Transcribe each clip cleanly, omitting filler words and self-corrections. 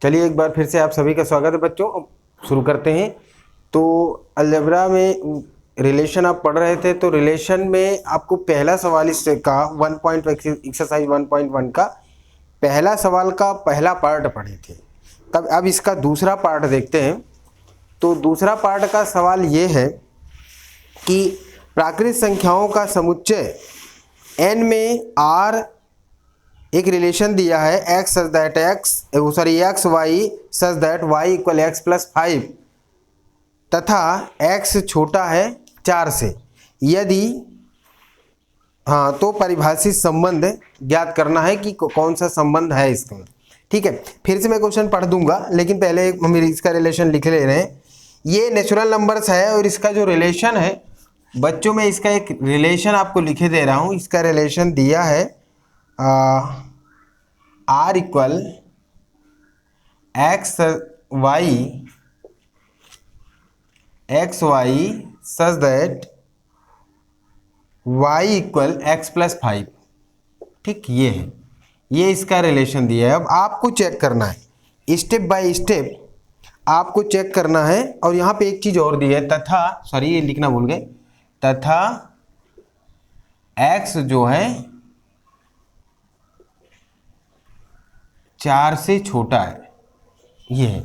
चलिए एक बार फिर से आप सभी का स्वागत है बच्चों। अब शुरू करते हैं। तो अलजेब्रा में रिलेशन आप पढ़ रहे थे, तो रिलेशन में आपको पहला सवाल इससे का 1 एक्सरसाइज 1.1 का पहला सवाल का पहला पार्ट पढ़े थे। तब अब इसका दूसरा पार्ट देखते हैं। तो दूसरा पार्ट का सवाल ये है कि प्राकृत संख्याओं का समुच्चय n में r एक रिलेशन दिया है X Y such that Y equal X plus 5 तथा x छोटा है 4 से, यदि तो परिभाषित संबंध ज्ञात करना है कि कौन सा संबंध है इसका। ठीक है, फिर से मैं क्वेश्चन पढ़ दूंगा, लेकिन पहले हम इसका रिलेशन लिख ले रहे हैं। ये नेचुरल नंबर्स है और इसका जो रिलेशन है बच्चों में, इसका एक रिलेशन आपको लिखे दे रहा हूँ। इसका रिलेशन दिया है r equal X Y such that y equal X plus 5। ठीक, ये है, ये इसका रिलेशन दिया है। अब आपको चेक करना है, स्टेप बाय स्टेप आपको चेक करना है। और यहाँ पे एक चीज़ और दी है, तथा सॉरी ये लिखना भूल गए, तथा x जो है 4 से छोटा है। ये है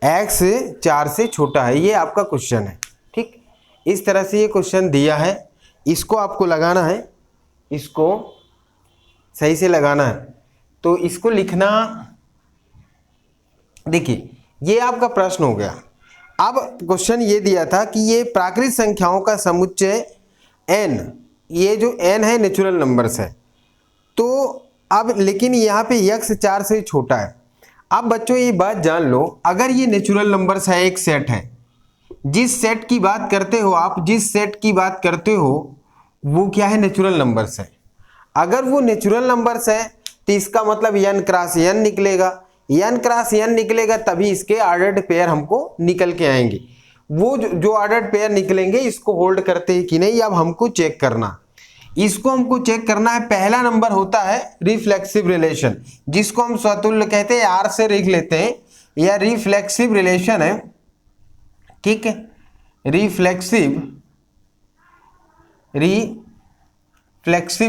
x 4 से छोटा है, ये आपका क्वेश्चन है। ठीक, इस तरह से ये क्वेश्चन दिया है, इसको आपको लगाना है, इसको सही से लगाना है। तो इसको लिखना, देखिए ये आपका प्रश्न हो गया। अब क्वेश्चन ये दिया था कि ये प्राकृत संख्याओं का समुच्चय n, ये जो n है नेचुरल नंबर्स है। तो अब लेकिन यहाँ पे x 4 से छोटा है। अब बच्चों ये बात जान लो, अगर ये नेचुरल नंबर्स है, एक सेट है, जिस सेट की बात करते हो आप, जिस सेट की बात करते हो वो क्या है, नेचुरल नंबर्स है। अगर वो नेचुरल नंबर्स है तो इसका मतलब n क्रॉस n निकलेगा, n क्रॉस n निकलेगा तभी इसके ऑर्डर्ड पेयर हमको निकल के आएंगे। वो जो ऑर्डर्ड पेयर निकलेंगे इसको होल्ड करते हैं कि नहीं, अब हमको चेक करना, इसको हमको चेक करना है। पहला नंबर होता है रिफ्लेक्सिव रिलेशन, जिसको हम स्वतुल्य कहते हैं, आर से लिख लेते हैं, यह रिफ्लेक्सिव रिलेशन है। ठीक है, रिफ्लेक्सिव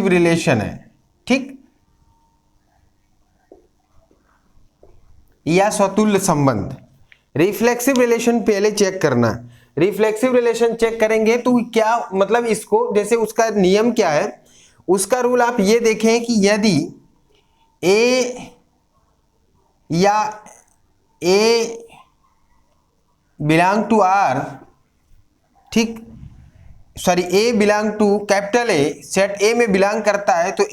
रिलेशन है। ठीक, या स्वतुल्य संबंध। रिफ्लेक्सिव रिलेशन पहले चेक करना है। रिफ्लेक्सिव रिलेशन चेक करेंगे तो क्या मतलब, इसको जैसे उसका नियम क्या है, उसका रूल आप ये देखें कि यदि a या a बिलोंग टू r, ठीक sorry a belong to capital A, set A में बिलोंग करता है, तो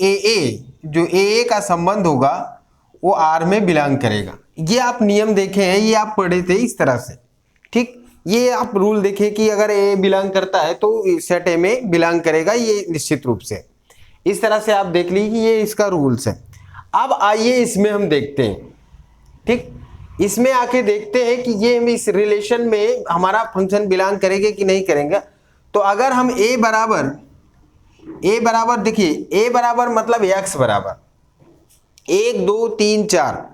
जो a का संबंध होगा वो R में बिलोंग करेगा। ये आप नियम देखे हैं, ये आप पढ़े थे इस तरह से। ठीक, ये आप रूल देखें कि अगर A बिलोंग करता है तो सेट A में बिलोंग करेगा, ये निश्चित रूप से। इस तरह से आप देख लीजिए कि ये इसका रूल्स है। अब आइए इसमें हम देखते हैं। ठीक, इसमें आके देखते हैं कि ये हम इस रिलेशन में हमारा फंक्शन बिलोंग करेंगे कि नहीं करेंगे। तो अगर हम a बराबर देखिए, a बराबर मतलब x बराबर 1 2 3 4,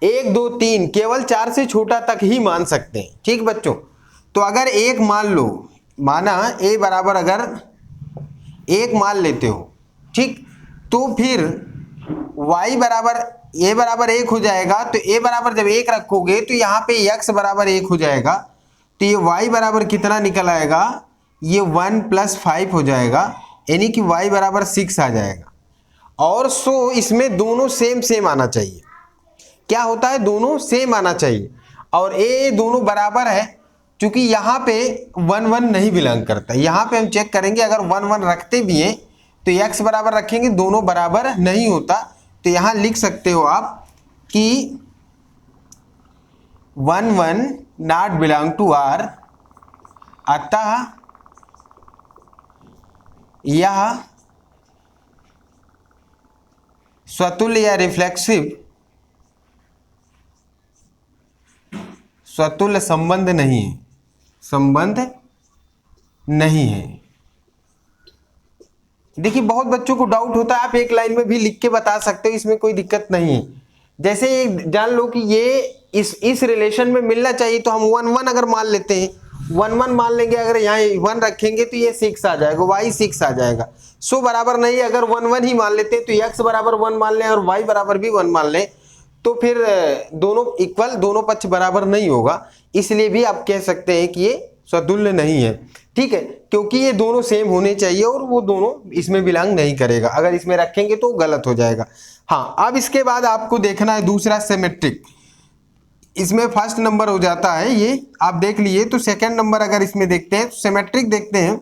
1 2 3 केवल 4 से छोटा तक ही मान सकते हैं। ठीक बच्चों, तो अगर एक मान लो, माना a बराबर अगर 1 मान लेते हो, ठीक, तो फिर y बराबर a बराबर 1 हो जाएगा। तो a बराबर जब 1 रखोगे तो यहाँ पे x बराबर 1 हो जाएगा, तो ये y बराबर कितना निकल आएगा, ये 1 + 5 हो जाएगा, यानी कि y बराबर 6 आ जाएगा। और सो इसमें दोनों सेम आना चाहिए। क्या होता है, दोनों सेम आना चाहिए। और a दोनों बराबर है, क्योंकि यहाँ पे 1 1 नहीं बिलोंग करता। यहाँ पे हम चेक करेंगे, अगर 1 1 रखते भी हैं तो x बराबर रखेंगे, दोनों बराबर नहीं होता। तो यहाँ लिख सकते हो आप कि 1 1 नॉट बिलोंग टू R, अतः यह स्वतुल्य या रिफ्लेक्सिव स्वतुल्य संबंध नहीं है, संबंध नहीं है। देखिए बहुत बच्चों को डाउट होता है, आप एक लाइन में भी लिख के बता सकते हो, इसमें कोई दिक्कत नहीं है। जैसे जान लो कि ये इस रिलेशन में मिलना चाहिए, तो हम 1 1 अगर मान लेते हैं, 1 1 मान लेंगे, अगर यहाँ 1 रखेंगे तो ये 6 आ जाएगा, y 6 आ जाएगा। सो बराबर नहीं, अगर 1 1 ही मान लेते हैं तो x बराबर 1 मान लें और y बराबर भी 1 मान लें, तो फिर दोनों इक्वल, दोनों पक्ष बराबर नहीं होगा, इसलिए भी आप कह सकते हैं कि ये स्वतुल्य नहीं है। ठीक है, क्योंकि ये दोनों सेम होने चाहिए और वो दोनों इसमें बिलोंग नहीं करेगा, अगर इसमें रखेंगे तो गलत हो जाएगा। हाँ, अब इसके बाद आपको देखना है दूसरा सिमेट्रिक। इसमें फर्स्ट नंबर हो जाता है ये, आप देख लिए, तो सेकंड नंबर अगर इसमें देखते हैं तो सिमेट्रिक देखते हैं,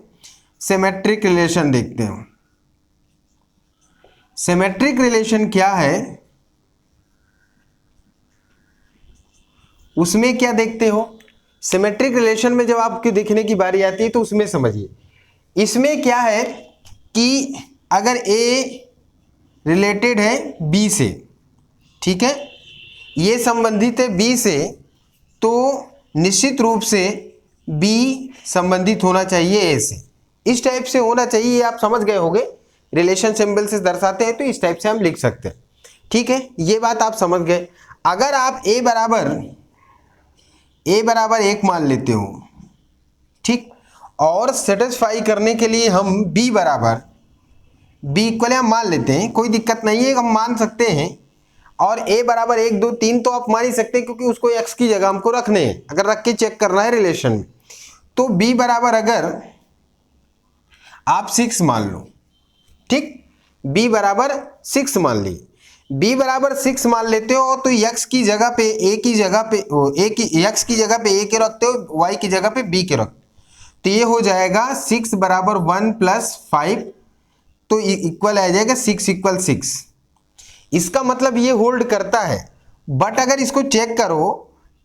सिमेट्रिक रिलेशन देखते हैं। सिमेट्रिक रिलेशन क्या है, उसमें क्या देखते हो, सिमेट्रिक रिलेशन में जब आपके देखने की बारी आती है तो उसमें समझिए, इसमें क्या है कि अगर ए रिलेटेड है बी से, ठीक है, ये संबंधित है बी से, तो निश्चित रूप से बी संबंधित होना चाहिए ए से, इस टाइप से होना चाहिए। आप समझ गए होंगे, रिलेशन सिंबल से दर्शाते हैं तो इस टाइप से हम लिख सकते हैं। ठीक है, ये बात आप समझ गए। अगर आप ए बराबर 1 मान लेते हो, ठीक, और सेटिस्फाई करने के लिए हम बी इक्वल हम मान लेते हैं, कोई दिक्कत नहीं है, हम मान सकते हैं, और a बराबर 1 2 3 तो आप मान ही सकते हैं क्योंकि उसको x की जगह हमको रखने हैं, अगर रख के चेक करना है रिलेशन में। तो b बराबर अगर आप 6 मान लो, ठीक, b बराबर 6 मान लिए, b बराबर 6 मान लेते हो तो x की जगह पे x की जगह पे a के रखते हो, y की जगह पे b के रखते हो, तो ये हो जाएगा 6 बराबर 1 + 5, तो इक्वल आ जाएगा 6 = 6। इसका मतलब ये होल्ड करता है। बट अगर इसको चेक करो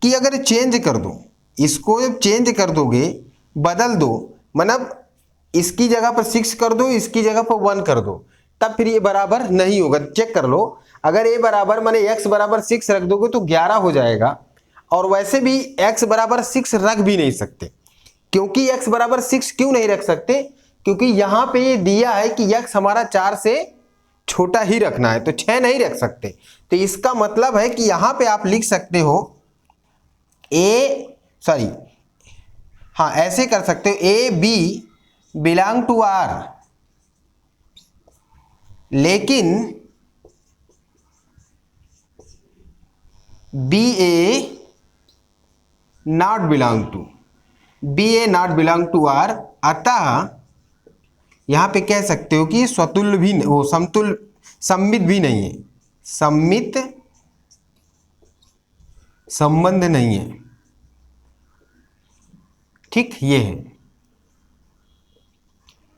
कि अगर चेंज कर दो, इसको जब चेंज कर दोगे, बदल दो, मतलब इसकी जगह पर 6 कर दो, इसकी जगह पर 1 कर दो, तब फिर ये बराबर नहीं होगा। चेक कर लो, अगर ये बराबर माने x बराबर 6 रख दोगे तो 11 हो जाएगा, और वैसे भी x बराबर 6 रख भी नहीं सकते। क्योंकि x बराबर 6 क्यों नहीं रख सकते, क्योंकि यहां पे ये दिया है कि x हमारा 4 से छोटा ही रखना है, तो 6 नहीं रख सकते। तो इसका मतलब है कि यहां पे आप लिख सकते हो ऐसे कर सकते हो, A B belong to R, लेकिन B A not belong to R, अतः यहां पे कह सकते हो कि स्वतुल्य भी, वो सममित भी नहीं है, सममित संबंध नहीं है। ठीक, ये है।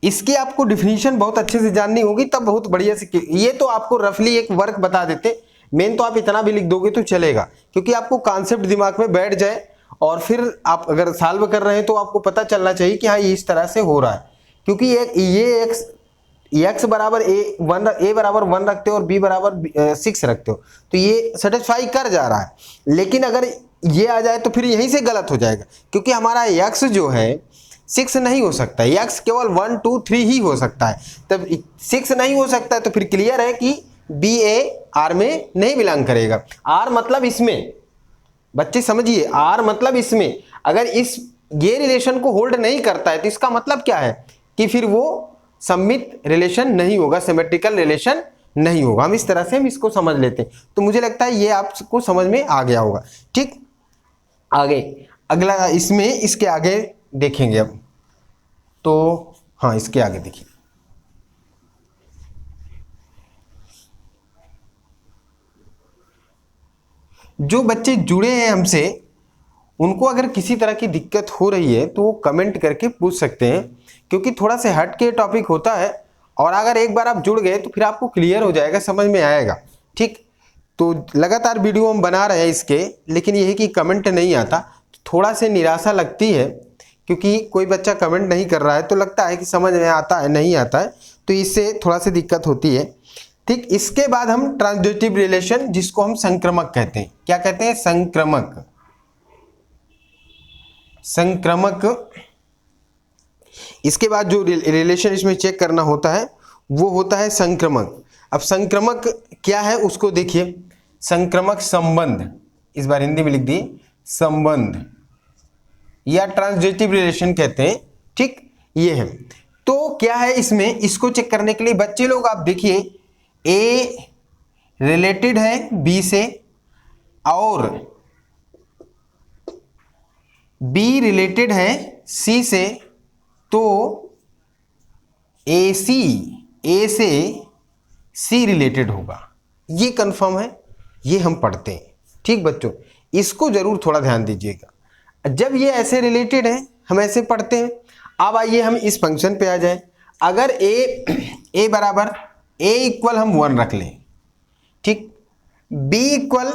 इसकी आपको डिफिनीशन बहुत अच्छे से जाननी होगी, तब बहुत बढ़िया से, ये तो आपको रफली एक वर्क बता देते, मेन तो आप इतना भी लिख दोगे तो चलेगा, क्योंकि आपको कॉन्सेप्ट दिमाग में बैठ जाए, और फिर आप अगर सॉल्व कर रहे हैं तो आपको पता चलना चाहिए कि हाँ ये इस तरह से हो रहा है। क्योंकि ये x बराबर a बराबर 1 रखते हो और b बराबर 6 रखते हो, तो ये सेटिस्फाई कर जा रहा है। लेकिन अगर ये आ जाए तो फिर यहीं से गलत हो जाएगा, क्योंकि हमारा x जो है 6 नहीं हो सकता, x केवल 1 2 3 ही हो सकता है, तब 6 नहीं हो सकता है, तो फिर क्लियर है कि बी ए आर में नहीं बिलोंग करेगा। आर मतलब इसमें, बच्चे समझिए, आर मतलब इसमें, अगर ये रिलेशन को होल्ड नहीं करता है तो इसका मतलब क्या है कि फिर वो सममित रिलेशन नहीं होगा, सिमेट्रिकल रिलेशन नहीं होगा। हम इस तरह से हम इसको समझ लेते हैं, तो मुझे लगता है ये आपको समझ में आ गया होगा। ठीक, आगे अगला इसमें इसके आगे देखेंगे अब, तो हाँ इसके आगे देखिए, जो बच्चे जुड़े हैं हमसे, उनको अगर किसी तरह की दिक्कत हो रही है तो वो कमेंट करके पूछ सकते हैं, क्योंकि थोड़ा सा हट के टॉपिक होता है, और अगर एक बार आप जुड़ गए तो फिर आपको क्लियर हो जाएगा, समझ में आएगा। ठीक, तो लगातार वीडियो हम बना रहे हैं इसके, लेकिन यह है कि कमेंट नहीं आता, तो थोड़ा से निराशा लगती है, क्योंकि कोई बच्चा कमेंट नहीं कर रहा है तो लगता है कि समझ में आता है, नहीं आता है, तो इससे थोड़ा सी दिक्कत होती है। ठीक, इसके बाद हम ट्रांजिटिव रिलेशन, जिसको हम संक्रमक कहते हैं, क्या कहते हैं, संक्रमक। इसके बाद जो रिलेशन इसमें चेक करना होता है वो होता है संक्रमक। अब संक्रमक क्या है उसको देखिए, संक्रामक संबंध, इस बार हिंदी में लिख दिए संबंध, या ट्रांजिटिव रिलेशन कहते हैं, ठीक, ये है। तो क्या है इसमें, इसको चेक करने के लिए बच्चे लोग आप देखिए, ए रिलेटेड है बी से और बी रिलेटेड है सी से, तो ए से सी रिलेटेड होगा, ये कंफर्म है, ये हम पढ़ते हैं, ठीक बच्चों, इसको जरूर थोड़ा ध्यान दीजिएगा। जब ये ऐसे रिलेटेड है हम ऐसे पढ़ते हैं। अब आइए हम इस फंक्शन पे आ जाए। अगर ए बराबर ए इक्वल हम 1 रख लें, ठीक, बी इक्वल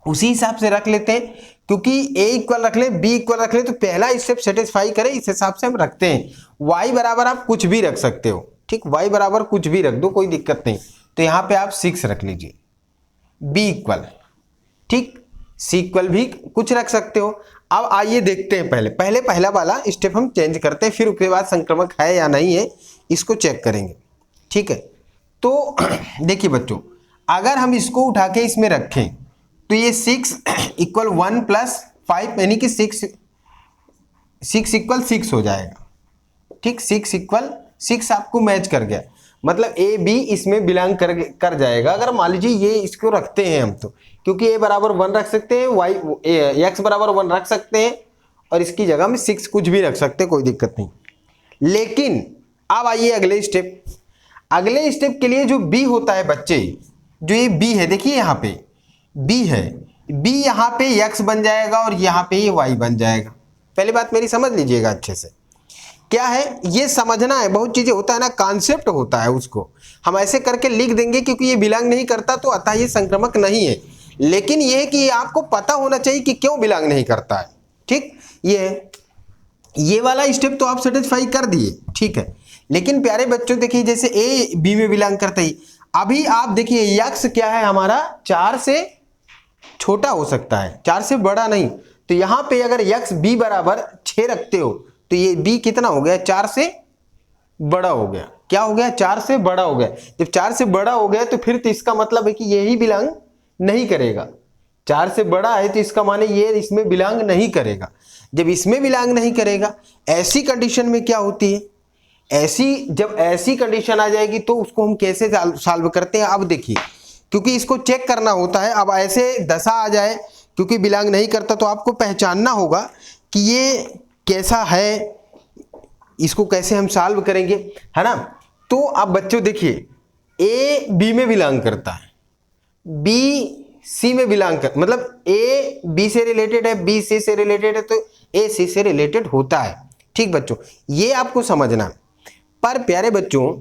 उसी हिसाब से रख लेते हैं, क्योंकि ए इक्वल रख ले बी इक्वल रख ले तो पहला स्टेप सेटिस्फाई करे, इस हिसाब से हम रखते हैं। वाई बराबर आप कुछ भी रख सकते हो, ठीक, वाई बराबर कुछ भी रख दो, कोई दिक्कत नहीं। तो यहां पे आप 6 रख लीजिए, बी इक्वल, ठीक, सी इक्वल भी कुछ रख सकते हो। अब आइए देखते हैं, पहले पहला वाला स्टेप हम चेंज करते हैं, फिर उसके बाद संक्रामक है या नहीं है इसको चेक करेंगे, ठीक है। तो देखिए बच्चों, अगर हम इसको उठा के इसमें रखें तो ये 6 इक्वल 1 प्लस 5 यानी कि 6 इक्वल 6 हो जाएगा, ठीक, 6 इक्वल 6 आपको मैच कर गया, मतलब ए बी इसमें बिलोंग कर जाएगा। अगर मान लीजिए ये इसको रखते हैं हम, तो क्योंकि ए बराबर 1 रख सकते हैं, वाई एक्स बराबर 1 रख सकते हैं, और इसकी जगह में 6 कुछ भी रख सकते हैं, कोई दिक्कत नहीं। लेकिन अब आइए अगले स्टेप के लिए जो बी होता है बच्चे, जो ये बी है, देखिए यहाँ पे बी है, बी यहाँ पे एक्स बन जाएगा और यहाँ पे ये वाई बन जाएगा। पहली बात मेरी समझ लीजिएगा अच्छे से, क्या है ये समझना है, बहुत चीजें होता है ना, कॉन्सेप्ट होता है, उसको हम ऐसे करके लिख देंगे क्योंकि ये बिलोंग नहीं करता तो अतः ये संक्रामक नहीं है। लेकिन ये है कि आपको पता होना चाहिए कि क्यों बिलोंग नहीं करता है, ठीक, ये वाला स्टेप तो आप सेटिस्फाई कर दिए, ठीक है। लेकिन प्यारे बच्चों देखिए, जैसे ए बी में बिलोंग करता ही, अभी आप देखिए यक्स क्या है हमारा 4 से छोटा हो सकता है, 4 से बड़ा नहीं। तो यहां पे अगर यक्स बी बराबर 6 रखते हो तो ये बी कितना हो गया, 4 से बड़ा हो गया। क्या हो गया, 4 से बड़ा हो गया। जब 4 से बड़ा हो गया तो फिर तो इसका मतलब है कि यही बिलोंग नहीं करेगा। 4 से बड़ा है तो इसका माने ये इसमें बिलोंग नहीं करेगा। जब इसमें बिलोंग नहीं करेगा, ऐसी कंडीशन में क्या होती है, जब ऐसी कंडीशन आ जाएगी तो उसको हम कैसे सॉल्व करते हैं। अब देखिए, क्योंकि इसको चेक करना होता है, अब ऐसे दशा आ जाए क्योंकि बिलोंग नहीं करता तो आपको पहचानना होगा कि ये कैसा है, इसको कैसे हम सॉल्व करेंगे, है ना। तो अब बच्चों देखिए, ए बी में बिलोंग करता है, बी सी में बिलोंग कर, मतलब ए बी से रिलेटेड है, बी सी से रिलेटेड है, तो ए सी से रिलेटेड होता है, ठीक बच्चों, ये आपको समझना। पर प्यारे बच्चों,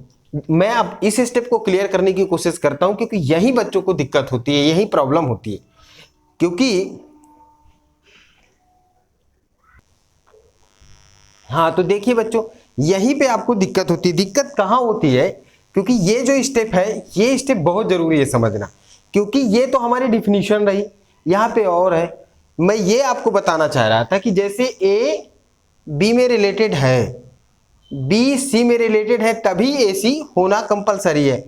मैं अब इस स्टेप को क्लियर करने की कोशिश करता हूं क्योंकि यही बच्चों को दिक्कत होती है, यही प्रॉब्लम होती है। क्योंकि हाँ, तो देखिए बच्चों, यहीं पे आपको दिक्कत होती है। दिक्कत कहाँ होती है, क्योंकि ये जो स्टेप है, ये स्टेप बहुत जरूरी है समझना, क्योंकि ये तो हमारी डिफिनीशन रही, यहाँ पे और है। मैं ये आपको बताना चाह रहा था कि जैसे ए बी में रिलेटेड है, बी सी में रिलेटेड है, तभी ए सी होना कंपलसरी है।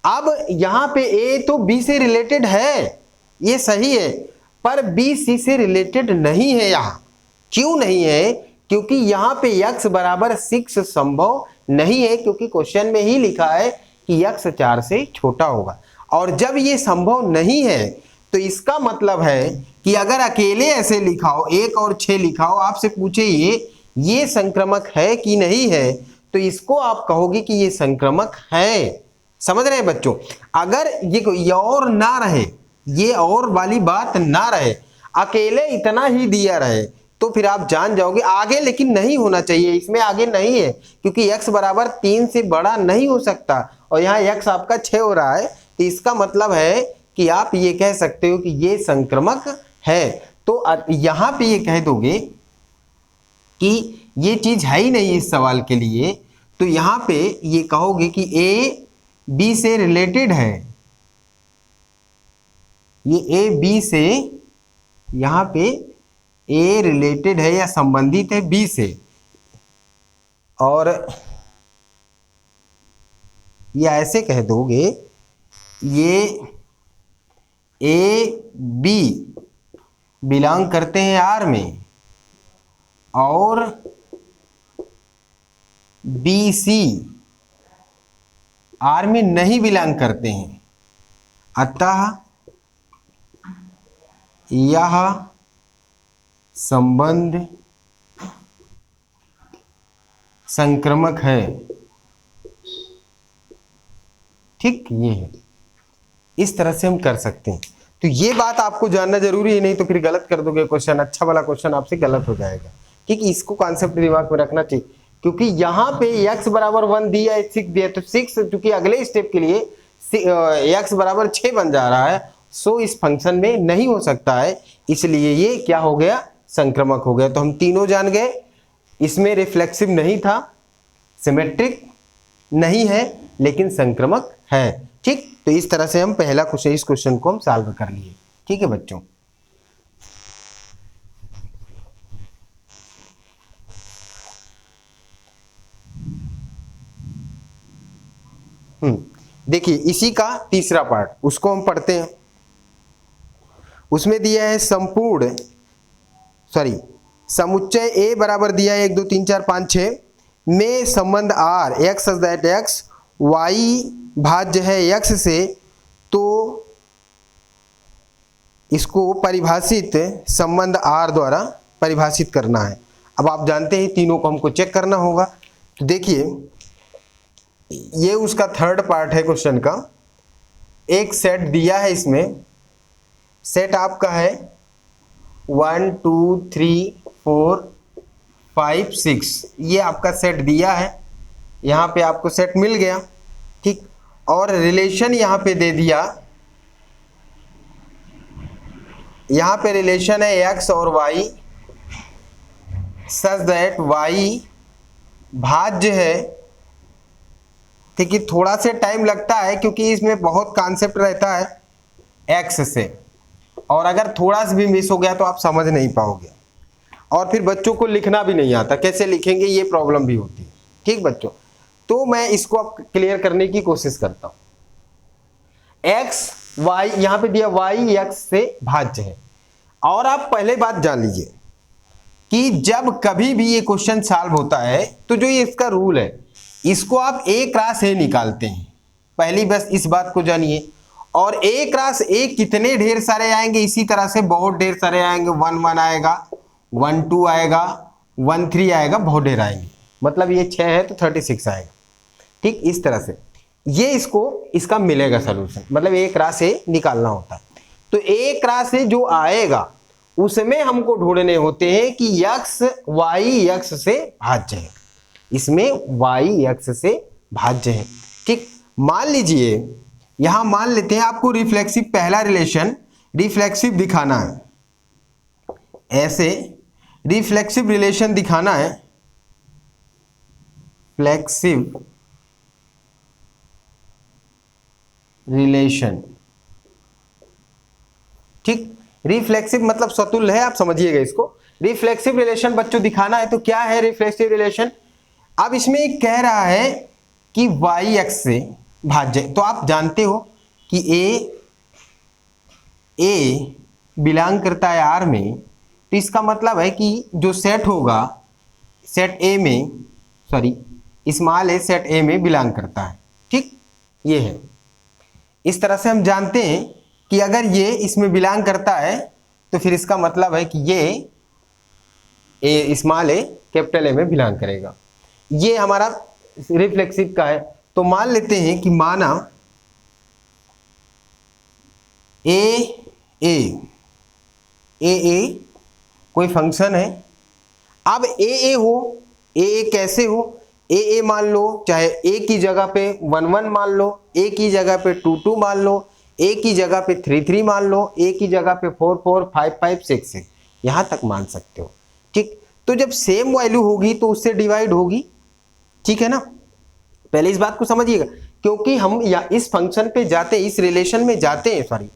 अब यहाँ पे ए तो बी से रिलेटेड है, ये सही है, पर बी सी से रिलेटेड नहीं है। यहाँ क्यों नहीं है, क्योंकि यहाँ पे x बराबर 6 संभव नहीं है, क्योंकि क्वेश्चन में ही लिखा है कि x 4 से छोटा होगा। और जब ये संभव नहीं है तो इसका मतलब है कि अगर अकेले ऐसे लिखा हो, 1 और 6 लिखा हो, आपसे पूछे ये संक्रामक है कि नहीं है, तो इसको आप कहोगे कि ये संक्रामक है। समझ रहे हैं बच्चों। अगर ये और ना रहे, ये और वाली बात ना रहे, अकेले इतना ही दिया रहे, तो फिर आप जान जाओगे आगे, लेकिन नहीं होना चाहिए, इसमें आगे नहीं है, क्योंकि x बराबर 3 से बड़ा नहीं हो सकता और यहाँ x आपका 6 हो रहा है, तो इसका मतलब है कि आप ये कह सकते हो कि ये संक्रामक है। तो यहाँ पे ये कह दोगे कि ये चीज है ही नहीं इस सवाल के लिए, तो यहाँ पे ये कहोगे कि ए बी से रिलेटेड है, ये ए बी से, यहाँ पे ए रिलेटेड है या संबंधित है बी से, और ये ऐसे कह दोगे ये ए बी बिलोंग करते हैं आर में और बी सी आर में नहीं बिलोंग करते हैं, अतः यह संबंध संक्रामक है। ठीक, ये है, इस तरह से हम कर सकते हैं। तो ये बात आपको जानना जरूरी है, नहीं तो फिर गलत कर दोगे क्वेश्चन, अच्छा वाला क्वेश्चन आपसे गलत हो जाएगा। ठीक, इसको कॉन्सेप्ट दिमाग में रखना चाहिए, क्योंकि यहाँ पे x बराबर 1 दिया है, 6 दिया है, तो 6 चूंकि अगले स्टेप के लिए x बराबर 6 बन जा रहा है, सो इस फंक्शन में नहीं हो सकता है, इसलिए ये क्या हो गया, संक्रामक हो गया। तो हम तीनों जान गए, इसमें रिफ्लेक्सिव नहीं था, सिमेट्रिक नहीं है, लेकिन संक्रामक है। ठीक, तो इस तरह से हम पहला क्वेश्चन, इस क्वेश्चन को हम सॉल्व कर लिए। ठीक है बच्चों, देखिए इसी का तीसरा पार्ट, उसको हम पढ़ते हैं। उसमें दिया है समुच्चय ए बराबर दिया है 1 2 3 4 5 6 में संबंध R X such that X Y भाज्य है एक्स से, तो इसको परिभाषित संबंध आर द्वारा परिभाषित करना है। अब आप जानते हैं तीनों को हमको चेक करना होगा। तो देखिए ये उसका थर्ड पार्ट है क्वेश्चन का। एक सेट दिया है, इसमें सेट आपका है 1 2 3 4 5 6, ये आपका सेट दिया है, यहाँ पे आपको सेट मिल गया। ठीक, और रिलेशन यहाँ पे दे दिया, यहाँ पे रिलेशन है x और y सच दैट y भाज्य है। ठीक है, थोड़ा से टाइम लगता है क्योंकि इसमें बहुत कॉन्सेप्ट रहता है x से, और अगर थोड़ा सा भी मिस हो गया तो आप समझ नहीं पाओगे, और फिर बच्चों को लिखना भी नहीं आता, कैसे लिखेंगे ये प्रॉब्लम भी होती है। ठीक बच्चों, तो मैं इसको अब क्लियर करने की कोशिश करता हूं। x y यहां पे दिया y x से भाज्य है, और आप पहले बात जान लीजिए कि जब कभी भी ये क्वेश्चन सॉल्व होता है तो जो ये इसका रूल है, इसको आप a क्रॉस a निकालते हैं, पहली बस इस बात को जानिए। और a क्रॉस a कितने ढेर सारे आएंगे, इसी तरह से बहुत ढेर सारे आएंगे, 1 1 आएगा, 1 2 आएगा, 1 3 आएगा, बहुत ढेर आएंगे, मतलब ये 6 है तो 36 आएगा। ठीक, इस तरह से ये इसका मिलेगा सोल्यूशन, मतलब a क्रॉस a निकालना होता है। तो a क्रॉस a जो आएगा उसमें हमको ढूंढने होते हैं कि x y x से भाज्य है, इसमें y x से भाज्य है। ठीक, मान लीजिए यहां मान लेते हैं आपको रिफ्लेक्सिव, पहला रिलेशन रिफ्लेक्सिव दिखाना है, ऐसे रिफ्लेक्सिव रिलेशन दिखाना है, फ्लेक्सिव रिलेशन। ठीक, रिफ्लेक्सिव मतलब सतुल्य है, आप समझिएगा इसको। रिफ्लेक्सिव रिलेशन बच्चों दिखाना है, तो क्या है रिफ्लेक्सिव रिलेशन। अब इसमें कह रहा है कि y x से भाज्य, तो आप जानते हो कि a बिलोंग करता है R में, तो इसका मतलब है कि जो सेट होगा सेट A में, स्मॉल a सेट A में बिलोंग करता है। ठीक, ये है, इस तरह से हम जानते हैं कि अगर ये इसमें बिलोंग करता है तो फिर इसका मतलब है कि ये स्मॉल a कैपिटल A में बिलोंग करेगा। ये हमारा रिफ्लेक्सिव का है। तो मान लेते हैं कि माना ए कोई फंक्शन है। अब ए हो, ए कैसे हो, ए मान लो, चाहे ए की जगह पे 1 1 मान लो, ए की जगह पे 2 2 मान लो, ए की जगह पे 3 3 मान लो, ए की जगह पे 4 4 5 5 6 6, यहां तक मान सकते हो। ठीक, तो जब सेम वैल्यू होगी तो उससे डिवाइड होगी। ठीक है ना, पहले इस बात को समझिएगा, क्योंकि हम या इस फंक्शन पे जाते, इस रिलेशन में जाते हैं,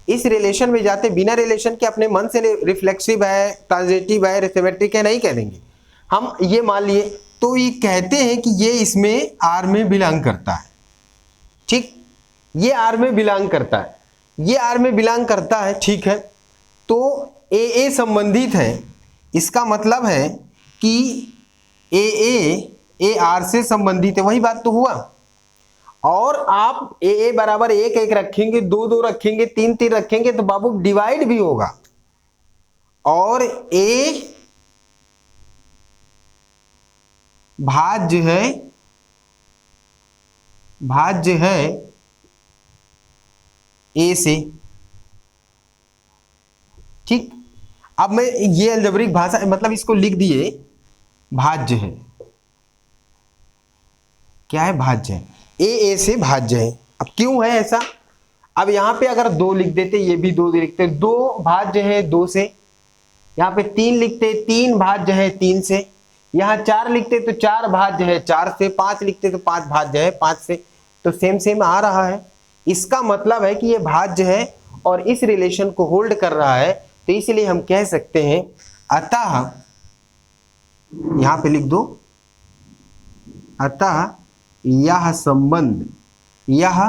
इस रिलेशन में जाते बिना रिलेशन के अपने मन से रिफ्लेक्सिव है, ट्रांजिटिव है, सिमेट्रिक है नहीं कह देंगे हम। ये मान लिए तो ये कहते हैं कि ये इसमें आर में बिलोंग करता है। ठीक, ये आर में बिलोंग करता है, ये आर में बिलोंग करता है, ठीक है, तो ए संबंधित है, इसका मतलब है कि ए आर से संबंधित है, वही बात तो हुआ। और आप ए बराबर 1 1 रखेंगे, 2 2 रखेंगे, 3 3 रखेंगे तो बाबू डिवाइड भी होगा। और ए भाज्य है ए से, ठीक। अब मैं ये अलजेब्रिक भाषा मतलब इसको लिख दिए, भाज्य है, क्या है, भाज्य है, ए से भाज्य है। अब क्यों है ऐसा, अब यहां पे अगर 2 लिख देते, ये भी 2 लिखते, 2 भाज्य है 2 से, यहाँ पे 3 लिखते, 3 भाज्य है 3 से, यहाँ 4 लिखते तो 4 भाज्य है 4 से, 5 लिखते तो 5 भाज्य है 5 से, तो सेम सेम आ रहा है। इसका मतलब है कि ये भाज्य है और इस रिलेशन को होल्ड कर रहा है, तो इसलिए हम कह सकते हैं अतः, यहां पे लिख दो, अतः यह संबंध, यह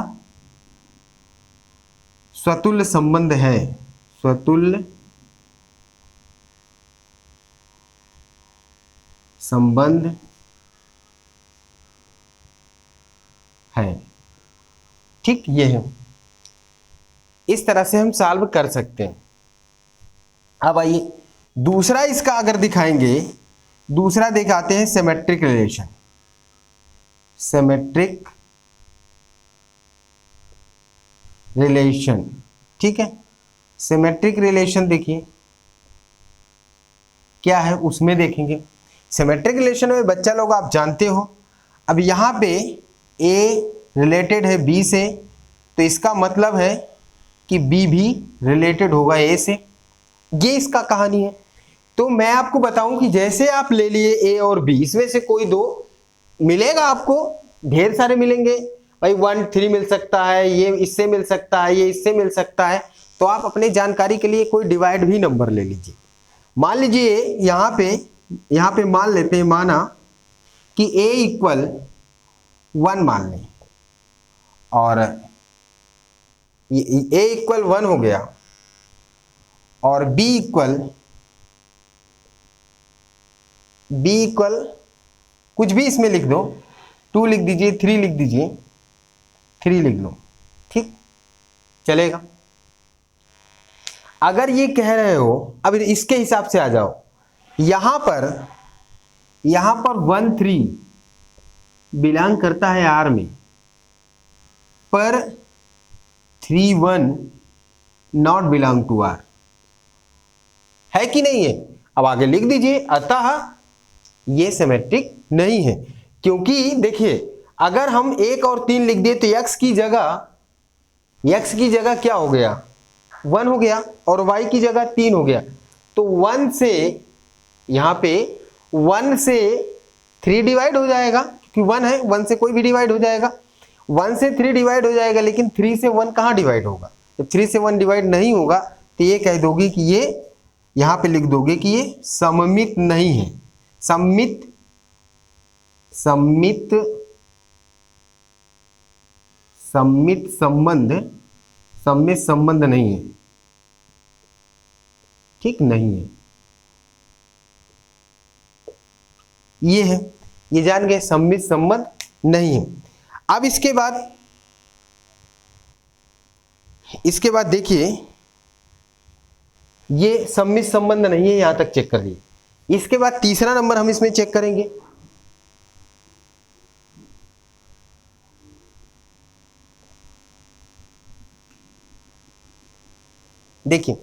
स्वतुल्य संबंध है, स्वतुल्य संबंध है, ठीक। ये है, इस तरह से हम सॉल्व कर सकते हैं। अब आइए दूसरा इसका अगर दिखाएंगे, दूसरा दिखाते हैं सिमेट्रिक रिलेशन, सिमेट्रिक रिलेशन, ठीक है। सिमेट्रिक रिलेशन देखिए क्या है, उसमें देखेंगे। सिमेट्रिक रिलेशन में बच्चा लोग आप जानते हो, अब यहाँ पे ए रिलेटेड है बी से, तो इसका मतलब है कि बी भी रिलेटेड होगा ए से, ये इसका कहानी है। तो मैं आपको बताऊं कि जैसे आप ले लिए ए और बी, इसमें से कोई 2 मिलेगा आपको, ढेर सारे मिलेंगे भाई, 1 3 मिल सकता है, ये इससे मिल सकता है, ये इससे मिल सकता है, तो आप अपनी जानकारी के लिए कोई डिवाइड भी नंबर ले लीजिए। मान लीजिए यहाँ पे मान लेते हैं, माना कि a इक्वल 1 मान लें, और a इक्वल 1 हो गया, और b इक्वल कुछ भी इसमें लिख दो, 2 लिख दीजिए, 3 लिख दीजिए, 3 लिख लो, ठीक चलेगा। अगर ये कह रहे हो, अब इसके हिसाब से आ जाओ, यहां पर 1 3 बिलोंग करता है आर में, पर 3 1 नॉट बिलोंग टू आर, है कि नहीं है। अब आगे लिख दीजिए, अतः ये सिमेट्रिक नहीं है, क्योंकि देखिए अगर हम 1 और 3 लिख दिए तो x की जगह क्या हो गया, 1 हो गया, और y की जगह 3 हो गया, तो 1 से यहाँ पे 1 से 3 डिवाइड हो जाएगा, क्योंकि 1 है, 1 से कोई भी डिवाइड हो जाएगा, 1 से 3 डिवाइड हो जाएगा, लेकिन 3 से 1 कहाँ डिवाइड होगा, जब 3 से 1 डिवाइड नहीं होगा तो ये कह दोगे कि ये, यहाँ पे लिख दोगे कि ये सममित नहीं है, सममित संबंध नहीं है, ठीक नहीं है, ये है, ये जान गए, सममित संबंध नहीं है। अब इसके बाद देखिए, ये सममित संबंध नहीं है, यहां तक चेक कर लिए। इसके बाद तीसरा नंबर हम इसमें चेक करेंगे, देखिए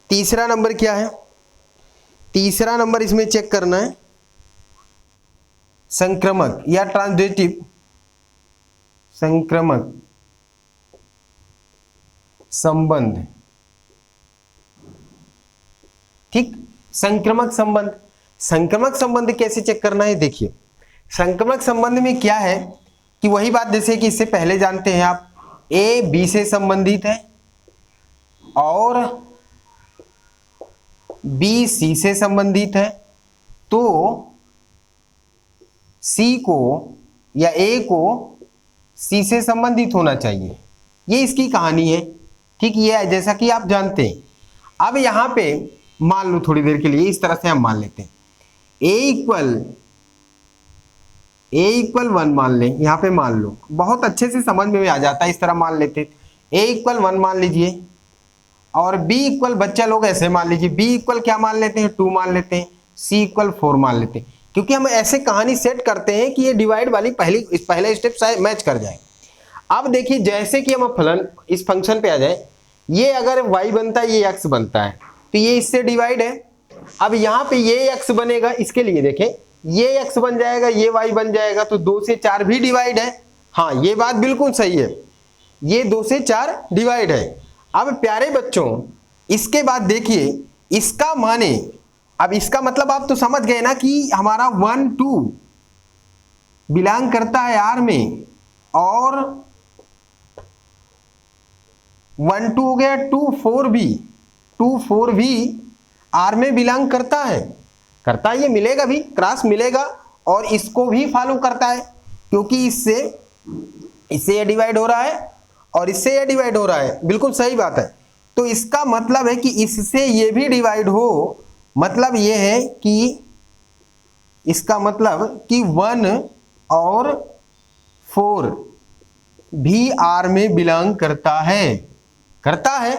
तीसरा नंबर क्या है, तीसरा नंबर इसमें चेक करना है संक्रमक या ट्रांजिटिव संक्रमक संबंध, ठीक। संक्रमक संबंध कैसे चेक करना है, देखिए संक्रमक संबंध में क्या है कि वही बात जैसे कि इससे पहले जानते हैं आप, ए बी से संबंधित है और बी सी से संबंधित है, तो सी को या ए को सी से संबंधित होना चाहिए, ये इसकी कहानी है। ठीक, ये है जैसा कि आप जानते हैं। अब यहाँ पे मान लो थोड़ी देर के लिए इस तरह से हम मान लेते हैं a इक्वल 1 मान लें, यहाँ पे मान लो, बहुत अच्छे से समझ में आ जाता है, इस तरह मान लेते a इक्वल 1 मान लीजिए और b इक्वल, बच्चा लोग ऐसे मान लीजिए, b इक्वल क्या मान लेते हैं 2 मान लेते हैं, c इक्वल 4 मान लेते हैं, क्योंकि हम ऐसे कहानी सेट करते हैं कि ये डिवाइड वाली पहला स्टेप मैच कर जाए। अब देखिए जैसे कि हम फलन इस फंक्शन पे आ जाए, ये अगर y बनता है ये x बनता है तो ये इससे डिवाइड है। अब यहाँ पे ये x बनेगा, इसके लिए देखें ये x बन जाएगा, ये y बन जाएगा, तो 2 से 4 भी डिवाइड है। हाँ ये बात बिल्कुल सही है, ये 2 से 4 डिवाइड है। अब प्यारे बच्चों इसके बाद देखिए इसका माने, अब इसका मतलब आप तो समझ गए ना कि हमारा 1 2 बिलोंग करता है R में और 1 2 हो गया, 2 4 भी R में बिलोंग करता है, ये मिलेगा भी, क्रॉस मिलेगा और इसको भी फॉलो करता है, क्योंकि इससे ये डिवाइड हो रहा है और इससे ये डिवाइड हो रहा है, बिल्कुल सही बात है। तो इसका मतलब है कि इससे ये भी डिवाइड हो, मतलब ये है कि इसका मतलब कि 1 और 4 भी R में बिलोंग करता है,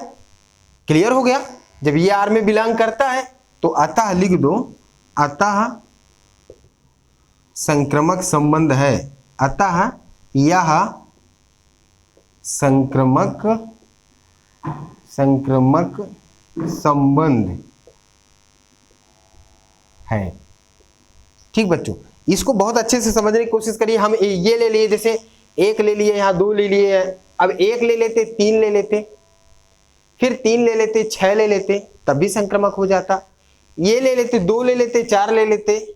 क्लियर हो गया। जब ये R में बिलोंग करता है तो अतः लिख दो, अतः संक्रमक संबंध है, अतः यह संक्रमक संबंध है। ठीक बच्चों, इसको बहुत अच्छे से समझने की कोशिश करिए। हम ये ले लिए, जैसे 1 ले लिए, यहाँ 2 ले लिए, अब 1 ले लेते, 3 ले लेते, फिर 3 ले लेते, 6 ले लेते, तब भी संक्रमक हो जाता। ये ले लेते, 2 ले लेते, 4 ले लेते,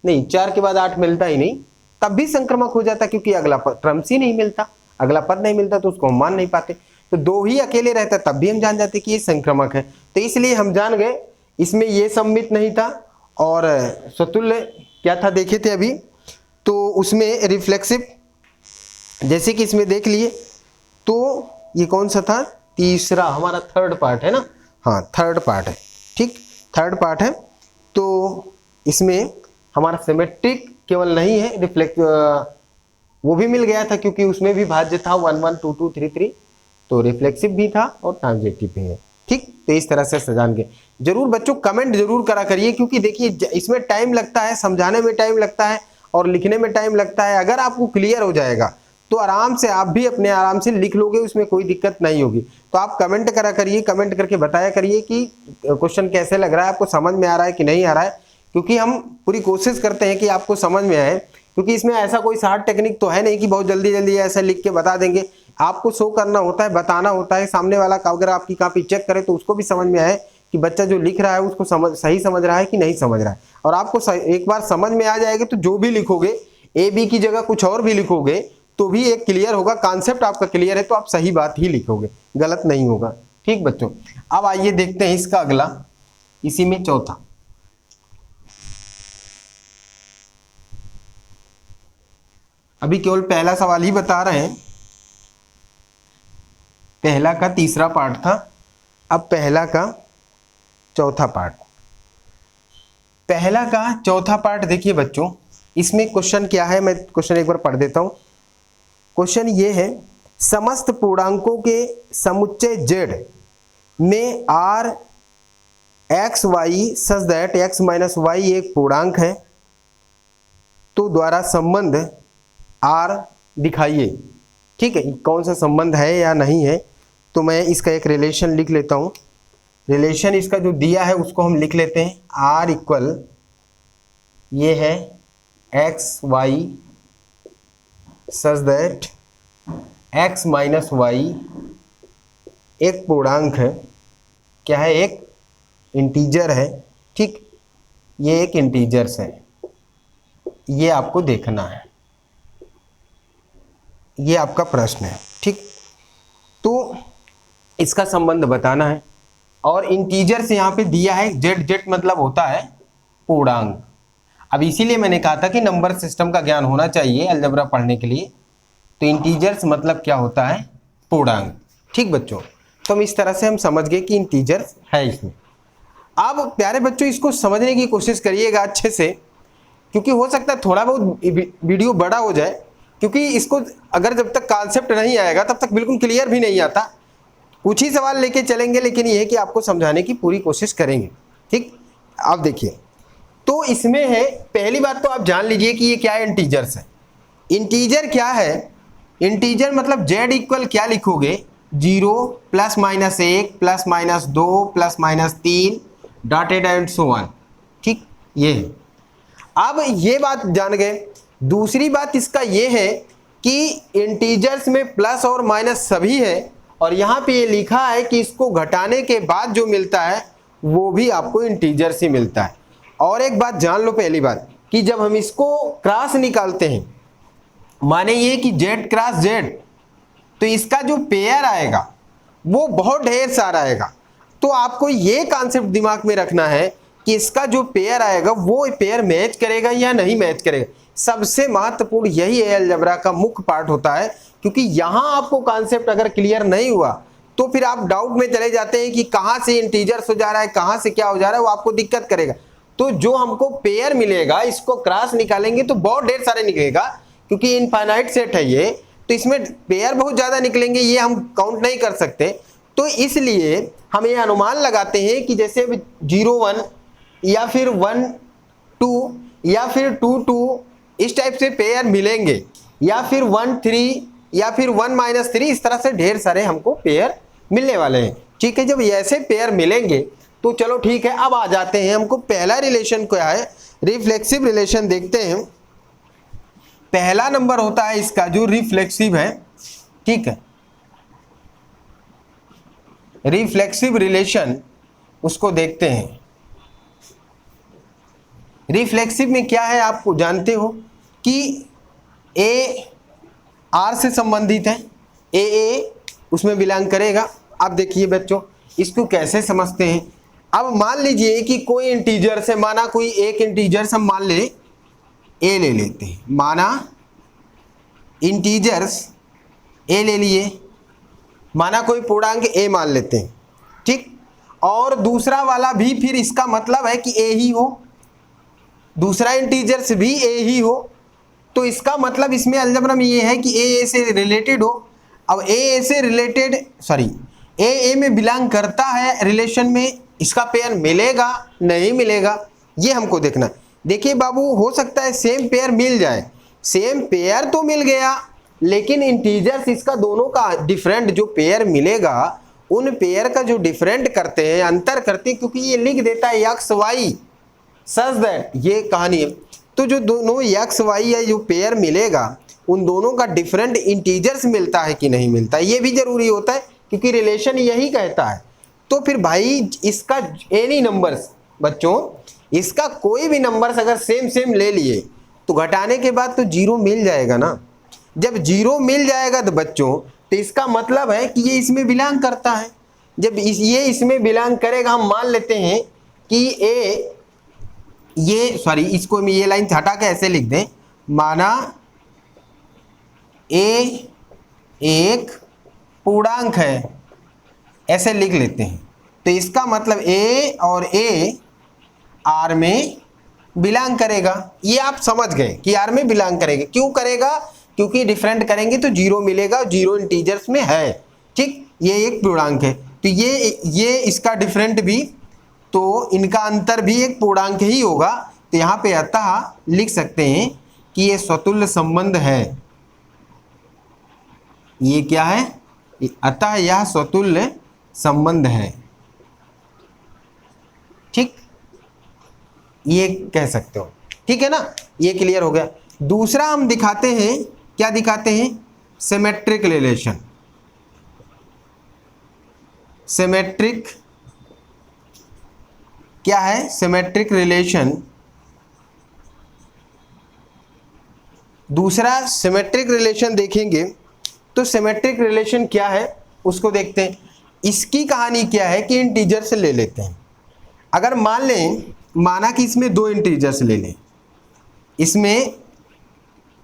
नहीं 4 के बाद 8 मिलता ही नहीं, तब भी संक्रमक हो जाता, क्योंकि अगला टर्म्स ही नहीं मिलता, अगला पद नहीं मिलता तो उसको हम मान नहीं पाते। तो 2 ही अकेले रहता तब भी हम जान जाते कि ये संक्रमक है। तो इसलिए हम जान गए इसमें ये सम्मित नहीं था और स्वतुल्य क्या था देखे थे अभी, तो उसमें रिफ्लेक्सिव, जैसे कि इसमें देख लिए। तो ये कौन सा था, तीसरा हमारा थर्ड पार्ट है ना, हाँ थर्ड पार्ट है, ठीक थर्ड पार्ट है। तो इसमें हमारा सिमेट्रिक केवल नहीं है, रिफ्लेक्ट वो भी मिल गया था, क्योंकि उसमें भी भाज्य था 1 1 2 2 3 3, तो रिफ्लेक्सिव भी था और ट्रांजिटिव भी है। ठीक, तो इस तरह से सजान के जरूर बच्चों कमेंट जरूर करा करिए, क्योंकि देखिए इसमें टाइम लगता है, समझाने में टाइम लगता है और लिखने में टाइम लगता है। अगर आपको क्लियर हो जाएगा तो आराम से आप भी अपने आराम से लिख लोगे, उसमें कोई दिक्कत नहीं होगी। तो आप कमेंट करा करिए, कमेंट करके बताया करिए कि क्वेश्चन कैसे लग रहा है, आपको समझ में आ रहा है कि नहीं आ रहा है, क्योंकि हम पूरी कोशिश करते हैं कि आपको समझ में आए। क्योंकि इसमें ऐसा कोई शार्ट टेक्निक तो है नहीं कि बहुत जल्दी जल्दी ऐसा लिख के बता देंगे, आपको शो करना होता है, बताना होता है, सामने वाला अगर आपकी कॉपी चेक करे तो उसको भी समझ में आए कि बच्चा जो लिख रहा है उसको सही समझ रहा है कि नहीं समझ रहा है। और आपको एक बार समझ में आ जाएगा तो जो भी लिखोगे, ए बी की जगह कुछ और भी लिखोगे तो भी एक क्लियर होगा, कॉन्सेप्ट आपका क्लियर है तो आप सही बात ही लिखोगे, गलत नहीं होगा। ठीक बच्चों, अब आइए देखते हैं इसका अगला, इसी में चौथा। अभी केवल पहला सवाल ही बता रहे हैं, पहला का तीसरा पार्ट था, अब पहला का चौथा पार्ट। पहला का चौथा पार्ट देखिए बच्चों, इसमें क्वेश्चन क्या है, मैं क्वेश्चन एक बार पढ़ देता हूं। क्वेश्चन ये है, समस्त पूर्णांकों के समुच्चय z में r x y सच दैट x माइनस वाई एक पूर्णांक है, तो द्वारा संबंध r दिखाइए। ठीक है, कौन सा संबंध है या नहीं है, तो मैं इसका एक रिलेशन लिख लेता हूं। रिलेशन इसका जो दिया है उसको हम लिख लेते हैं, r इक्वल ये है x y सच दैट x माइनस वाई एक पूर्णांक है, क्या है, एक इंटीजर है। ठीक, ये एक इंटीजर्स है, ये आपको देखना है, ये आपका प्रश्न है। ठीक, तो इसका संबंध बताना है और इंटीजर से यहाँ पे दिया है जेड, जेड मतलब होता है पूर्णांक। अब इसीलिए मैंने कहा था कि नंबर सिस्टम का ज्ञान होना चाहिए अलजेब्रा पढ़ने के लिए। तो इंटीजर्स मतलब क्या होता है, पूर्णांक। ठीक बच्चों, तो हम इस तरह से हम समझ गए कि इंटीजर है इसमें। अब प्यारे बच्चों इसको समझने की कोशिश करिएगा अच्छे से, क्योंकि हो सकता है थोड़ा बहुत वीडियो बड़ा हो जाए, क्योंकि इसको अगर जब तक कॉन्सेप्ट नहीं आएगा तब तक बिल्कुल क्लियर भी नहीं आता। कुछ ही सवाल लेके चलेंगे, लेकिन ये है कि आपको समझाने की पूरी कोशिश करेंगे। ठीक, अब देखिए, तो इसमें है, पहली बात तो आप जान लीजिए कि ये क्या है, इंटीजर्स है। इंटीजर क्या है? इंटीजर मतलब z इक्वल क्या लिखोगे, 0 plus minus 1 plus minus 2 plus minus 3 dotted and so on. ठीक, ये है। अब ये बात जान गए। दूसरी बात इसका ये है कि इंटीजर्स में प्लस और माइनस सभी है, और यहाँ पे ये लिखा है कि इसको घटाने के बाद जो मिलता है वो भी आपको इंटीजर से मिलता है। और एक बात जान लो, पहली बात कि जब हम इसको क्रॉस निकालते हैं, माने ये कि z क्रॉस z, तो इसका जो पेयर आएगा वो बहुत ढेर सारा आएगा। तो आपको ये कॉन्सेप्ट दिमाग में रखना है कि इसका जो पेयर आएगा वो पेयर मैच करेगा या नहीं मैच करेगा। सबसे महत्वपूर्ण यही अलजेब्रा का मुख्य पार्ट होता है, क्योंकि यहाँ आपको कॉन्सेप्ट अगर क्लियर नहीं हुआ तो फिर आप डाउट में चले जाते हैं कि कहाँ से इंटीजर्स हो जा रहा है, कहाँ से क्या हो जा रहा है, वो आपको दिक्कत करेगा। तो जो हमको पेयर मिलेगा, इसको क्रॉस निकालेंगे तो बहुत ढेर सारे निकलेगा, क्योंकि इनफाइनाइट सेट है ये, तो इसमें पेयर बहुत ज़्यादा निकलेंगे, ये हम काउंट नहीं कर सकते। तो इसलिए हम ये अनुमान लगाते हैं कि जैसे 0 1 या फिर 1 2 या फिर 2 2 इस टाइप से पेयर मिलेंगे, या फिर 1 3 या फिर 1 माइनस 3, इस तरह से ढेर सारे हमको पेयर मिलने वाले हैं। ठीक है, जब ऐसे पेयर मिलेंगे तो चलो ठीक है, अब आ जाते हैं हमको पहला रिलेशन क्या है, रिफ्लेक्सिव रिलेशन देखते हैं। पहला नंबर होता है इसका जो रिफ्लेक्सिव है। ठीक है, रिफ्लेक्सिव रिलेशन उसको देखते हैं। रिफ्लेक्सिव में क्या है, आपको जानते हो कि ए आर से संबंधित है, ए उसमें बिलोंग करेगा। अब देखिए बच्चों, इसको कैसे समझते हैं। अब मान लीजिए कि कोई इंटीजर से, माना कोई एक इंटीजर से हम मान ले ए ले लेते हैं, माना इंटीजर्स ए ले लिए, माना कोई पूर्णांक ए मान लेते हैं। ठीक, और दूसरा वाला भी फिर इसका मतलब है कि ए ही हो, दूसरा इंटीजर्स भी ए ही हो, तो इसका मतलब इसमें अलजेब्रा में ये है कि ए से रिलेटेड हो। अब ए से रिलेटेड, सॉरी, ए में बिलोंग करता है रिलेशन में, इसका पेयर मिलेगा नहीं मिलेगा ये हमको देखना। देखिए बाबू, हो सकता है सेम पेयर मिल जाए, सेम पेयर तो मिल गया, लेकिन इंटीजर्स इसका दोनों का डिफरेंट जो पेयर मिलेगा, उन पेयर का जो डिफरेंट करते हैं, अंतर करते हैं, क्योंकि ये लिख देता है एक्स वाई सच दैट, ये कहानी है। तो जो दोनों एक्स वाई है जो पेयर मिलेगा, उन दोनों का डिफरेंट इंटीजर्स मिलता है कि नहीं मिलता, ये भी जरूरी होता है, क्योंकि रिलेशन यही कहता है। तो फिर भाई इसका एनी नंबर्स, बच्चों इसका कोई भी नंबर्स अगर सेम सेम ले लिए तो घटाने के बाद तो जीरो मिल जाएगा ना। जब जीरो मिल जाएगा तो बच्चों, तो इसका मतलब है कि ये इसमें बिलोंग करता है। जब ये इसमें बिलोंग करेगा, हम मान लेते हैं कि ए, ये सॉरी, इसको हम ये लाइन हटा के ऐसे लिख दें, माना ए एक पूर्णांक है, ऐसे लिख लेते हैं। तो इसका मतलब ए और ए आर में बिलोंग करेगा। ये आप समझ गए कि आर में बिलोंग करेगा। क्यों करेगा? क्योंकि डिफरेंट करेंगे तो जीरो मिलेगा, जीरो इंटीजर्स में है। ठीक, ये एक पूर्णांक है, तो ये इसका डिफरेंट भी, तो इनका अंतर भी एक पूर्णांक ही होगा। तो यहाँ पे अतः लिख सकते हैं कि ये स्वतुल्य संबंध है। ये क्या है? अतः यह स्वतुल्य संबंध है। ठीक, ये कह सकते हो। ठीक है ना, ये क्लियर हो गया। दूसरा हम दिखाते हैं, क्या दिखाते हैं? Symmetric relation. सिमेट्रिक क्या है? Symmetric relation. दूसरा सिमेट्रिक रिलेशन देखेंगे तो सिमेट्रिक रिलेशन क्या है उसको देखते हैं। इसकी कहानी क्या है कि इंटीजर से ले लेते हैं। अगर मान लें, माना कि इसमें दो इंटीजर्स ले लें, इसमें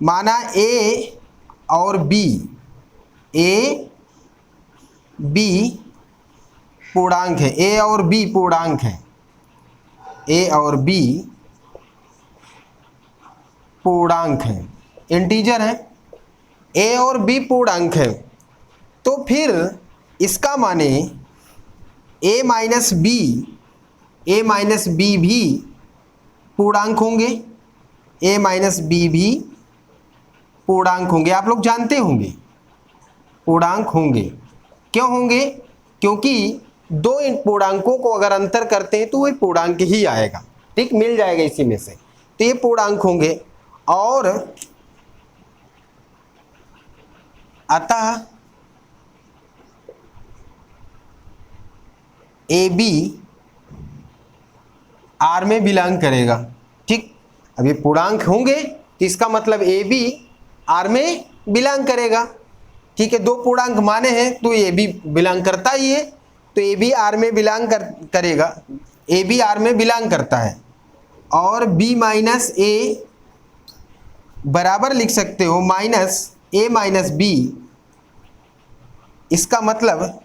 माना ए और बी, ए बी पूर्णांक है, ए और बी पूर्णांक है, ए और बी पूर्णांक है, इंटीजर है, ए और बी पूर्णांक है, तो फिर इसका माने ए माइनस बी भी पूर्णांक होंगे, ए माइनस बी भी पूर्णांक होंगे। आप लोग जानते होंगे पूर्णांक होंगे। क्यों होंगे? क्योंकि दो इन पूर्णांकों को अगर अंतर करते हैं तो वह पूर्णांक ही आएगा, ठीक, मिल जाएगा इसी में से, तो ये पूर्णांक होंगे। और अतः ए बी आर में बिलोंग करेगा, ठीक। अब ये पूर्णांक होंगे तो इसका मतलब ए बी आर में बिलोंग करेगा, ठीक है। दो पूर्णांक माने हैं तो ए बी बिलोंग करता ही है, तो ए बी आर में बिलोंग करेगा, ए बी आर में बिलोंग करता है। और बी माइनस ए बराबर लिख सकते हो माइनस ए माइनस बी, इसका मतलब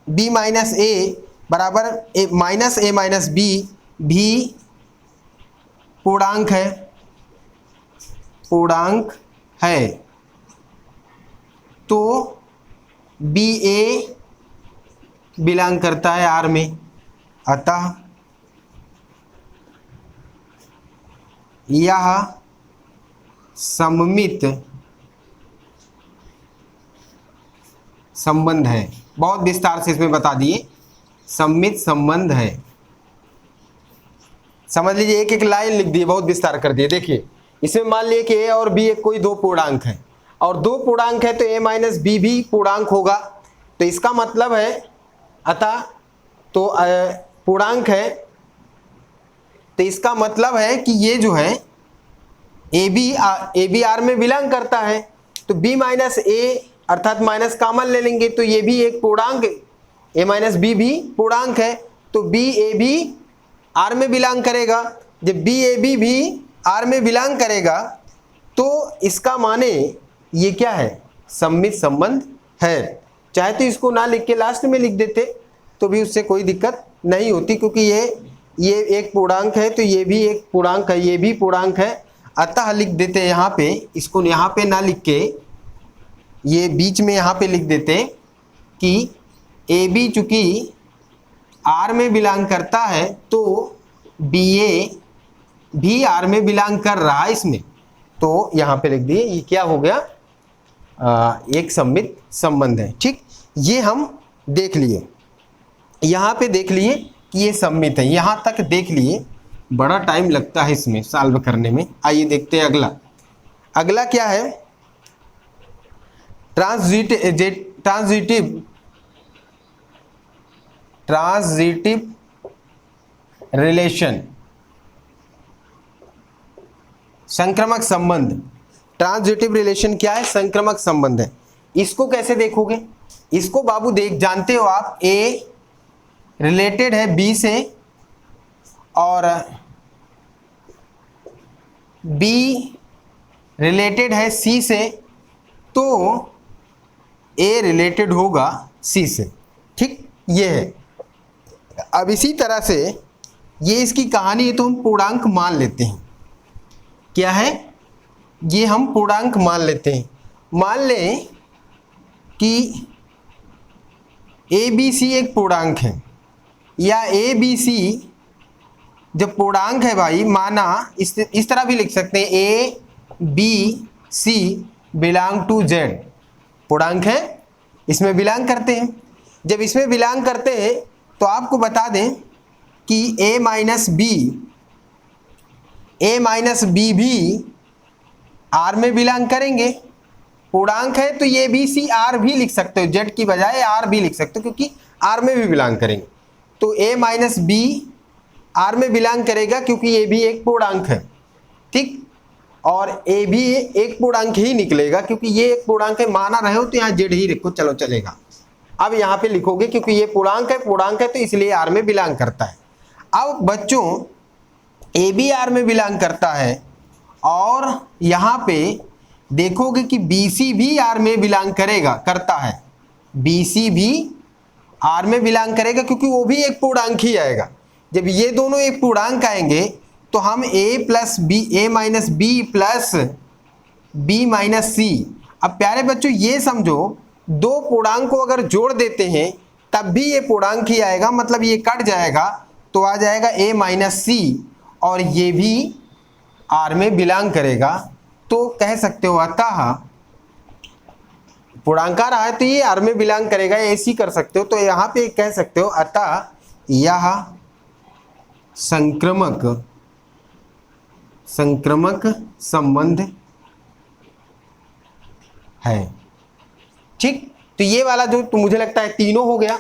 बी माइनस ए बराबर माइनस ए माइनस बी भी पूर्णांक है, पूर्णांक है। तो बी ए बिलोंग करता है आर में, अतः यह सममित संबंध है। बहुत विस्तार से इसमें बता दिए, सममित संबंध है। समझ लीजिए, एक एक लाइन लिख दी, बहुत विस्तार कर दिए। देखिए इसमें मान लिए कि ए और बी कोई दो पूर्णांक है, और दो पूर्णांक है तो ए माइनस बी भी पूर्णांक होगा, तो इसका मतलब है अतः तो पूर्णांक है, तो इसका मतलब है कि ये जो है ए बी आर में बिलोंग करता है, तो बी माइनस ए अर्थात माइनस कॉमन ले लेंगे तो ये भी एक पूर्णांक, ए माइनस बी भी पूर्णांक है, तो बी ए बी आर में बिलोंग करेगा। जब बी ए बी भी आर में बिलोंग करेगा तो इसका माने ये क्या है, सममित संबंध है। चाहे तो इसको ना लिख के लास्ट में लिख देते तो भी उससे कोई दिक्कत नहीं होती, क्योंकि ये एक पूर्णांक है तो ये भी एक पूर्णांक है, ये भी पूर्णांक है। अतः लिख देते हैं यहाँ पे, इसको यहाँ पे ना लिख के ये बीच में यहाँ पे लिख देते कि ए बी चूँकि आर में बिलोंग करता है तो बी ए भी आर में बिलोंग कर रहा है इसमें, तो यहाँ पे लिख दिए। ये क्या हो गया, एक सममित संबंध है, ठीक। ये हम देख लिए, यहाँ पे देख लिए कि ये सममित है, यहाँ तक देख लिए। बड़ा टाइम लगता है इसमें सॉल्व करने में। आइए देखते हैं अगला। अगला क्या है, ट्रांजिटिव रिलेशन, संक्रमक संबंध। ट्रांजिटिव रिलेशन क्या है, संक्रमक संबंध है। इसको कैसे देखोगे, इसको बाबू जानते हो आप, ए रिलेटेड है बी से और बी रिलेटेड है सी से, तो ए रिलेटेड होगा सी से, ठीक। ये है। अब इसी तरह से ये इसकी कहानी है, तो हम पूर्णांक मान लेते हैं। क्या है, ये हम पूर्णांक मान लेते हैं। मान लें कि ए बी सी एक पूर्णांक है, या ए बी सी जब पूर्णांक है भाई, माना इस तरह भी लिख सकते हैं, A B C belong to Z, पूर्णांक है, इसमें बिलोंग करते हैं। जब इसमें बिलोंग करते हैं तो आपको बता दें कि ए माइनस बी भी आर में बिलोंग करेंगे। पूर्णांक है तो ये बी सी आर भी लिख सकते हो, जेड की बजाय आर भी लिख सकते हो, क्योंकि आर में भी बिलोंग करेंगे। तो ए माइनस बी आर में बिलोंग करेगा क्योंकि ये भी एक पूर्णांक है, ठीक। और ए भी एक पूर्णांक ही निकलेगा क्योंकि ये एक पूर्णांक है। माना रहे हो तो यहाँ जेड ही लिखो, चलो चलेगा। अब यहाँ पे लिखोगे क्योंकि ये पूर्णांक है तो इसलिए आर में बिलोंग करता है। अब बच्चों ए भी आर में बिलोंग करता है, और यहाँ पे देखोगे कि बी सी भी आर में बिलोंग करता है, बी सी भी आर में बिलोंग करेगा क्योंकि वो भी एक पूर्णांक ही आएगा। जब ये दोनों एक पूर्णांक आएंगे तो हम a minus B plus B minus C. अब प्यारे बच्चों ये समझो, दो पूर्णांक को अगर जोड़ देते हैं तब भी ये पूर्णांक ही आएगा, मतलब ये कट जाएगा तो आ जाएगा a माइनस सी, और ये भी R में बिलोंग करेगा। तो कह सकते हो अतः पूर्णांक आ रहा है तो ये R में बिलोंग करेगा, ऐसी कर सकते हो। तो यहाँ पे कह सकते हो अतः यह संक्रामक संबंध है। ठीक, तो ये वाला जो तो मुझे लगता है तीनों हो गया,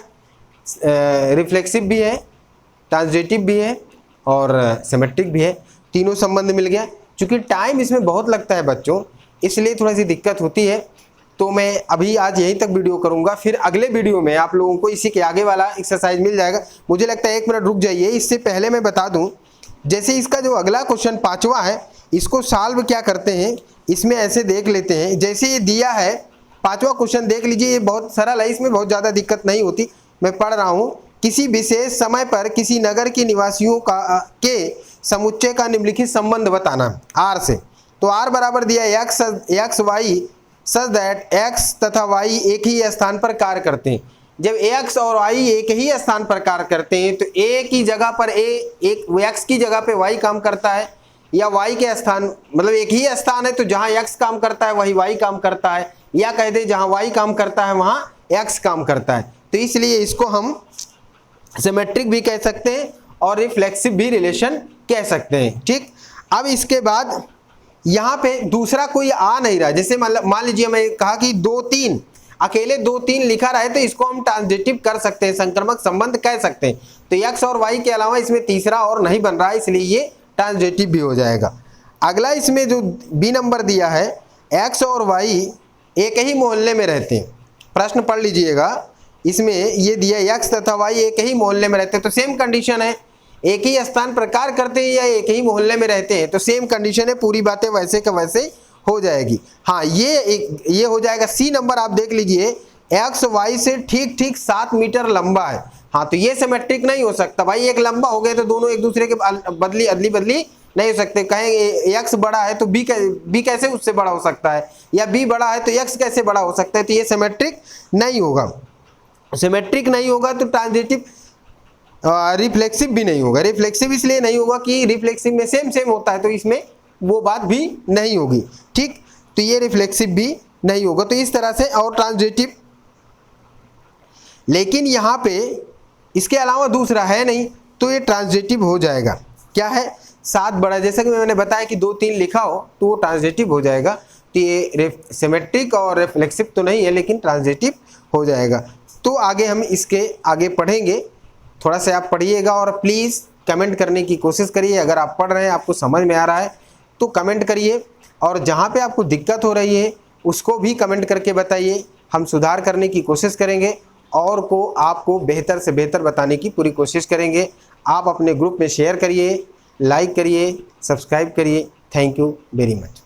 रिफ्लेक्सिव भी है, ट्रांजिटिव भी है और सिमेट्रिक भी है, तीनों संबंध मिल गया। क्योंकि टाइम इसमें बहुत लगता है बच्चों, इसलिए थोड़ी सी दिक्कत होती है। तो मैं अभी आज यहीं तक वीडियो करूंगा, फिर अगले वीडियो में आप लोगों को इसी के आगे वाला एक्सरसाइज मिल जाएगा। मुझे लगता है 1 मिनट रुक जाइए, इससे पहले मैं बता दूं, जैसे इसका जो अगला क्वेश्चन 5वां है, इसको सॉल्व क्या करते हैं, इसमें ऐसे देख लेते हैं। जैसे ये दिया है 5वां क्वेश्चन देख लीजिए, ये बहुत सरल है, इसमें बहुत ज़्यादा दिक्कत नहीं होती। मैं पढ़ रहा हूँ, किसी विशेष समय पर किसी नगर के निवासियों के समुच्चय का निम्नलिखित संबंध बताना R से। तो R बराबर दिया X Y such that X तथा वाई एक ही स्थान पर कार्य करते हैं। जब एक्स और वाई एक ही स्थान पर कार्य करते हैं तो एक ही जगह पर एक्स की जगह पे वाई काम करता है, या वाई के स्थान मतलब एक ही स्थान है तो जहां एक्स काम करता है वही वाई काम करता है, या कह दे जहां वाई काम करता है वहां एक्स काम करता है। तो इसलिए इसको हम सिमेट्रिक भी कह सकते हैं और रिफ्लेक्सिव भी रिलेशन कह सकते हैं। ठीक, अब इसके बाद यहाँ पे दूसरा कोई आ नहीं रहा। जैसे मान लीजिए मैं कहा कि 2 3, अकेले 2 3 लिखा रहे तो इसको हम ट्रांजिटिव कर सकते हैं, संक्रामक संबंध कह सकते हैं। तो एक्स और वाई के अलावा इसमें तीसरा और नहीं बन रहा है, इसलिए ये ट्रांजिटिव भी हो जाएगा। अगला इसमें जो बी नंबर दिया है, एक्स और वाई एक ही मोहल्ले में रहते हैं। प्रश्न पढ़ लीजिएगा, इसमें ये दिया एक्स तथा वाई एक ही मोहल्ले में रहते हैं, तो सेम कंडीशन है, एक ही स्थान पर कार्य करते हैं या एक ही मोहल्ले में रहते हैं, तो सेम कंडीशन है, पूरी बातें वैसे का वैसे हो जाएगी। हाँ, ये हो जाएगा। सी नंबर आप देख लीजिए, एक्स वाई से ठीक 7 मीटर लंबा है। हाँ, तो ये सिमेट्रिक नहीं हो सकता भाई, एक लंबा हो गए तो दोनों एक दूसरे के अदली बदली नहीं हो सकते। कहेंगे एक्स बड़ा है तो बी कैसे उससे बड़ा हो सकता है, या बी बड़ा है तो एक्स कैसे बड़ा हो सकता है, तो ये सिमेट्रिक नहीं होगा। सिमेट्रिक नहीं होगा तो ट्रांजिटिव रिफ्लेक्सिव भी नहीं होगा। रिफ्लेक्सिव इसलिए नहीं होगा कि रिफ्लेक्सिव में सेम होता है, तो इसमें वो बात भी नहीं होगी। ठीक, तो ये रिफ्लेक्सिव भी नहीं होगा। तो इस तरह से, और ट्रांजिटिव, लेकिन यहाँ पे इसके अलावा दूसरा है नहीं, तो ये ट्रांजिटिव हो जाएगा। क्या है, 7 बड़ा, जैसा कि मैंने बताया कि 2 3 लिखा हो तो वो ट्रांजिटिव हो जाएगा। तो ये सिमेट्रिक और रिफ्लेक्सिव तो नहीं है, लेकिन ट्रांजिटिव हो जाएगा। तो आगे हम इसके आगे पढ़ेंगे, थोड़ा सा आप पढ़िएगा और प्लीज़ कमेंट करने की कोशिश करिए। अगर आप पढ़ रहे हैं, आपको समझ में आ रहा है तो कमेंट करिए, और जहाँ पे आपको दिक्कत हो रही है उसको भी कमेंट करके बताइए। हम सुधार करने की कोशिश करेंगे और आपको बेहतर से बेहतर बताने की पूरी कोशिश करेंगे। आप अपने ग्रुप में शेयर करिए, लाइक करिए, सब्सक्राइब करिए। Thank you very much.